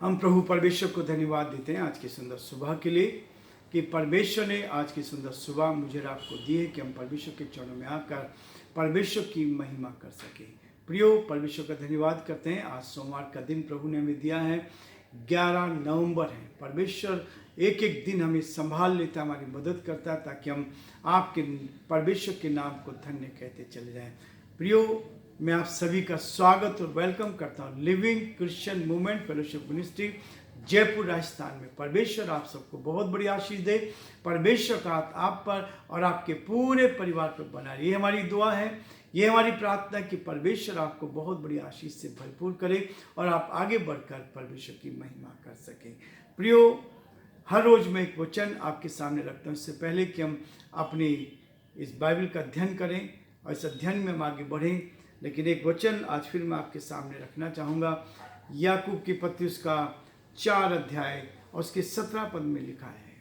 हम प्रभु परमेश्वर को धन्यवाद देते हैं आज की सुंदर सुबह के लिए कि परमेश्वर ने आज की सुंदर सुबह मुझे और आपको दी है कि हम परमेश्वर के चरणों में आकर परमेश्वर की महिमा कर सके। प्रियो, परमेश्वर का धन्यवाद करते हैं। आज सोमवार का दिन प्रभु ने हमें दिया है, 11 नवंबर है। परमेश्वर एक एक दिन हमें संभाल लेता है, हमारी मदद करता है ताकि हम आपके परमेश्वर के नाम को धन्य कहते चले जाएं। प्रियो, मैं आप सभी का स्वागत और वेलकम करता हूँ living Christian movement fellowship ministry Jaipur Rajasthan में। परमेश्वर आप सबको बहुत बड़ी आशीष दे। परमेश्वर का हाथ आप पर और आपके पूरे परिवार पर बना रहे। ये हमारी दुआ है, ये हमारी प्रार्थना है कि परमेश्वर आपको बहुत बड़ी आशीष से भरपूर करे और आप आगे बढ़कर परमेश्वर की महिमा कर सकें। प्रियो, हर रोज मैं एक वचन आपके सामने रखता हूँ। इससे पहले कि हम अपनी इस बाइबल का अध्ययन करें और इस अध्ययन में हम आगे बढ़ें, लेकिन एक वचन आज फिर मैं आपके सामने रखना चाहूँगा। याकूब की पत्री उसका 4 अध्याय और उसके 17 पद में लिखा है।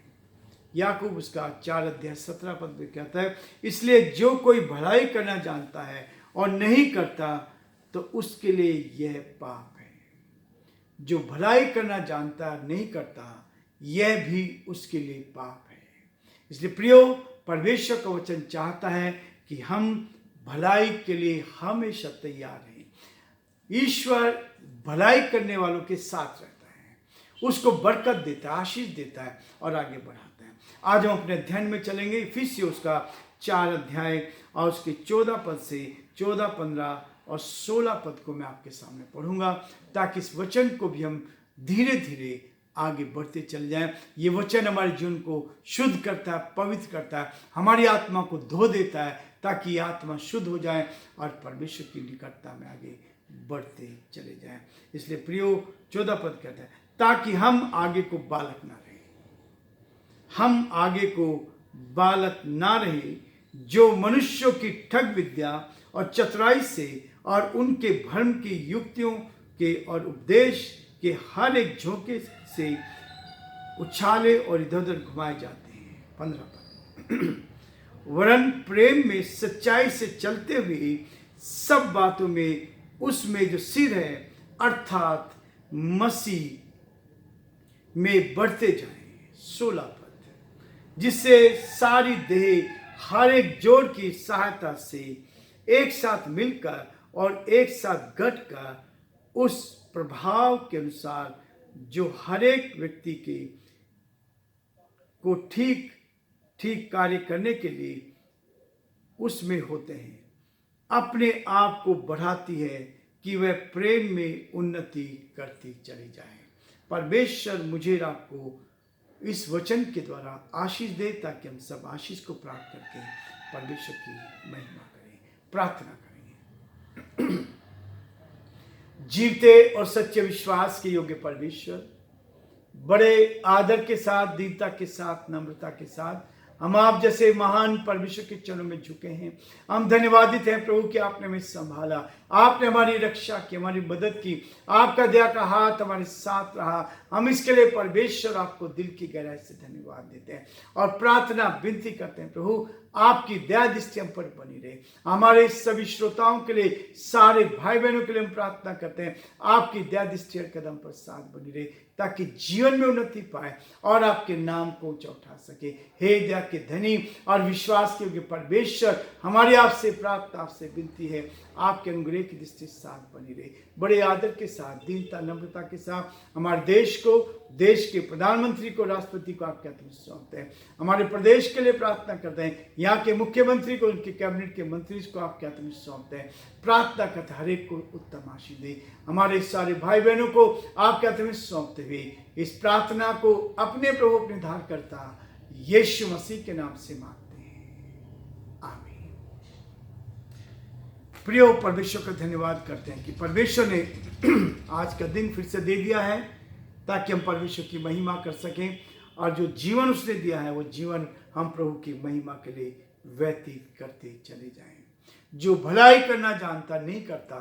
याकूब उसका 4 अध्याय 17 पद में कहता है, इसलिए जो कोई भलाई करना जानता है और नहीं करता तो उसके लिए यह पाप है। जो भलाई करना जानता है नहीं करता, यह भी उसके लिए पाप है। इसलिए प्रियो, परमेश्वर का वचन चाहता है कि हम भलाई के लिए हमेशा तैयार हैं। ईश्वर भलाई करने वालों के साथ रहता है, उसको बरकत देता है, आशीष देता है और आगे बढ़ाता है। आज हम अपने अध्ययन में चलेंगे। इफिसियों उसका 4 अध्याय और उसके 14 पद से 14, 15 और 16 पद को मैं आपके सामने पढ़ूंगा ताकि इस वचन को भी हम धीरे धीरे आगे बढ़ते चले जाएं। ये वचन हमारे जीवन को शुद्ध करता है, पवित्र करता है, हमारी आत्मा को धो देता है ताकि आत्मा शुद्ध हो जाए और परमेश्वर की निकटता में आगे बढ़ते चले जाएं। इसलिए प्रियो, 14 पद कहता है, ताकि हम आगे को बालक ना रहे, हम आगे को बालक ना रहे, जो मनुष्यों की ठग विद्या और चतुराई से और उनके भ्रम की युक्तियों के और उपदेश के हर एक झोंके से उछाले और इधर उधर घुमाए जाते हैं। 15 पद, वरन प्रेम में सच्चाई से चलते हुए सब बातों में उसमें जो सिर है अर्थात मसीह में बढ़ते जाएं। 16 पद, जिससे सारी देह हर एक जोड़ की सहायता से एक साथ मिलकर और एक साथ गठकर उस प्रभाव के अनुसार जो हर एक व्यक्ति के को ठीक ठीक कार्य करने के लिए उसमें होते हैं, अपने आप को बढ़ाती है कि वह प्रेम में उन्नति करती चली जाए। परमेश्वर मुझे और आपको इस वचन के द्वारा आशीष दे ताकि हम सब आशीष को प्राप्त करके परमेश्वर की महिमा करें। प्रार्थना करेंगे। जीवते और सच्चे विश्वास के योग्य परमेश्वर, बड़े आदर के साथ, दीनता के साथ, नम्रता के साथ हम आप जैसे महान परमेश्वर के चरणों में झुके हैं। हम धन्यवादित हैं प्रभु कि आपने हमें संभाला, आपने हमारी रक्षा की, हमारी मदद की, आपका दया का हाथ हमारे साथ रहा। हम इसके लिए परमेश्वर आपको दिल की गहराई से धन्यवाद देते हैं और प्रार्थना विनती करते हैं प्रभु आपकी दया दृष्टि हम पर बनी रहे। हमारे सभी श्रोताओं के लिए, सारे भाई बहनों के लिए हम प्रार्थना करते हैं आपकी दया दृष्टि कदम पर साथ बनी रहे ताकि जीवन में उन्नति पाए और आपके नाम को ऊंचा उठा सके। हे दया के धनी और विश्वास के योग्य परमेश्वर, हमारी आपसे प्रार्थना, आपसे विनती है आपके अनुग्रह की दृष्टि साथ बनी रहे। बड़े आदर के साथ, दीनता, नम्रता के साथ हमारे देश को, देश के प्रधानमंत्री को, राष्ट्रपति को आपके हाथ में सौंपते हैं। हमारे प्रदेश के लिए प्रार्थना करते हैं, यहाँ के मुख्यमंत्री को, उनके कैबिनेट के मंत्री को आपके हाथ में सौंपते हैं। प्रार्थना करते हर एक को उत्तम आशीष दे। हमारे सारे भाई बहनों को आपके हाथ में सौंपते हुए इस प्रार्थना को अपने प्रभु अपने धार करता यीशु मसीह के नाम से मांगते हैं, आमीन। प्रियो, परमेश्वर का धन्यवाद करते हैं कि परमेश्वर ने आज का दिन फिर से दे दिया है ताकि हम परमेश्वर की महिमा कर सकें और जो जीवन उसने दिया है वो जीवन हम प्रभु की महिमा के लिए व्यतीत करते चले जाएं। जो भलाई करना जानता नहीं करता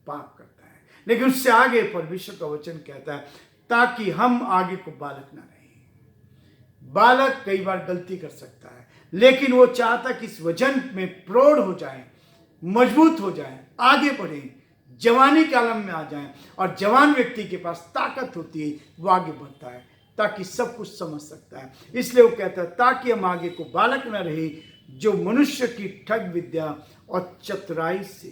पाप करता है, लेकिन उससे आगे परमेश्वर का वचन कहता है ताकि हम आगे को बालक ना रहें। बालक कई बार गलती कर सकता है, लेकिन वो चाहता कि इस वचन में प्रौढ़ हो जाए, मजबूत हो जाए, आगे बढ़े, जवानी के आलम में आ जाएं, और जवान व्यक्ति के पास ताकत होती है, वो आगे बढ़ता है ताकि सब कुछ समझ सकता है। इसलिए वो कहता है ताकि हम आगे को बालक न रहे जो मनुष्य की ठग विद्या और चतुराई से,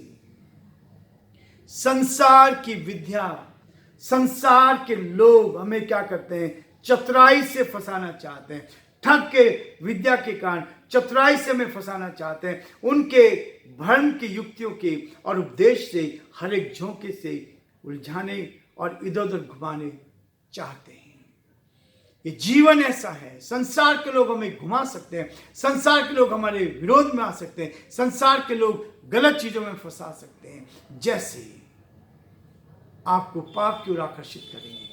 संसार की विद्या, संसार के लोग हमें क्या करते हैं, चतुराई से फंसाना चाहते हैं, ठग के विद्या के कारण चतुराई से हमें फंसाना चाहते हैं। उनके भ्रम की युक्तियों के और उपदेश से हर एक झोंके से उलझाने और इधर उधर घुमाने चाहते हैं। ये जीवन ऐसा है, संसार के लोग हमें घुमा सकते हैं, संसार के लोग हमारे विरोध में आ सकते हैं, संसार के लोग गलत चीजों में फंसा सकते हैं, जैसे आपको पाप की ओर आकर्षित करेंगे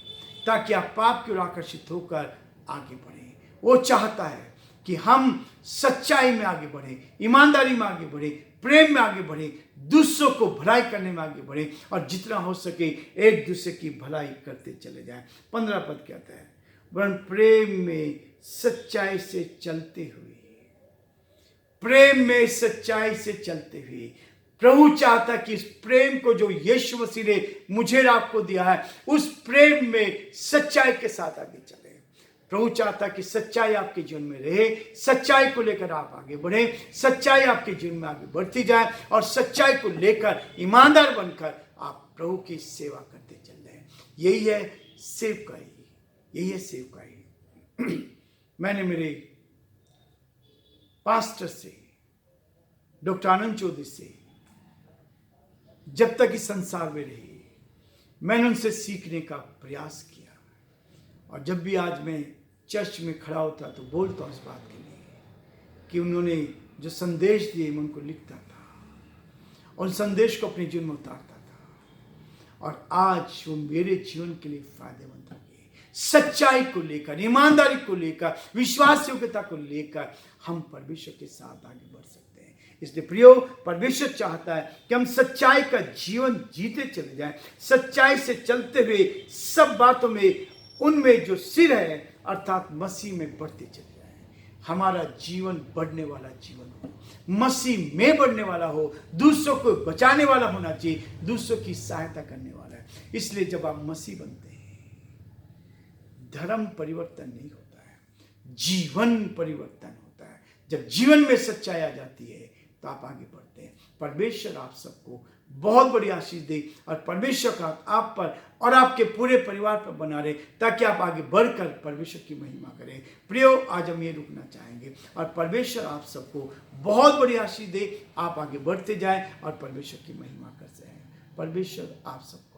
ताकि आप पाप की ओर आकर्षित होकर आगे बढ़ें। वो चाहता है कि हम सच्चाई में आगे बढ़े, ईमानदारी में आगे बढ़े, प्रेम में आगे बढ़े, दूसरों को भलाई करने में आगे बढ़े और जितना हो सके एक दूसरे की भलाई करते चले जाएं। 15 पद कहता है वरन प्रेम में सच्चाई से चलते हुए, प्रेम में सच्चाई से चलते हुए। प्रभु चाहता कि इस प्रेम को जो यीशु मसीह ने मुझे और आपको दिया है, उस प्रेम में सच्चाई के साथ आगे चले। प्रभु चाहता कि सच्चाई आपके जीवन में रहे, सच्चाई को लेकर आप आगे बढ़े, सच्चाई आपके जीवन में आगे बढ़ती जाए और सच्चाई को लेकर ईमानदार बनकर आप प्रभु की सेवा करते चल रहे। यही है सेवकाई, यही है सेवकाई। मैंने मेरे पास्टर से, डॉक्टर आनंद चौधरी से, जब तक इस संसार में रही, मैंने उनसे सीखने का प्रयास किया। और जब भी आज मैं चर्च में खड़ा होता तो बोलता हूँ इस बात के लिए कि उन्होंने जो संदेश दिए मैं उनको लिखता था और संदेश को अपने जीवन में उतारता था, और आज वो मेरे जीवन के लिए फायदेमंद हो गए। सच्चाई को लेकर, ईमानदारी को लेकर, विश्वास योग्यता को लेकर हम परमेश्वर के साथ आगे बढ़ सकते हैं। इसलिए प्रियो, परमेश्वर चाहता है कि हम सच्चाई का जीवन जीते चले जाएं, सच्चाई से चलते हुए सब बातों में उनमें जो सिर है अर्थात मसीह में बढ़ते चले जाएं। हमारा जीवन बढ़ने वाला जीवन हो, मसीह में बढ़ने वाला हो, दूसरों को बचाने वाला होना चाहिए, दूसरों की सहायता करने वाला है। इसलिए जब आप मसीह बनते हैं, धर्म परिवर्तन नहीं होता है, जीवन परिवर्तन होता है। जब जीवन में सच्चाई आ जाती है तो आप आगे बढ़ते हैं। परमेश्वर आप सबको बहुत बड़ी आशीष दे और परमेश्वर का आप पर और आपके पूरे परिवार पर बना रहे, ताकि आप आगे बढ़कर परमेश्वर की महिमा करें। प्रियो, आज हम ये रुकना चाहेंगे और परमेश्वर आप सबको बहुत बड़ी आशीष दे, आप आगे बढ़ते जाएं और परमेश्वर की महिमा करते हैं। परमेश्वर आप सबको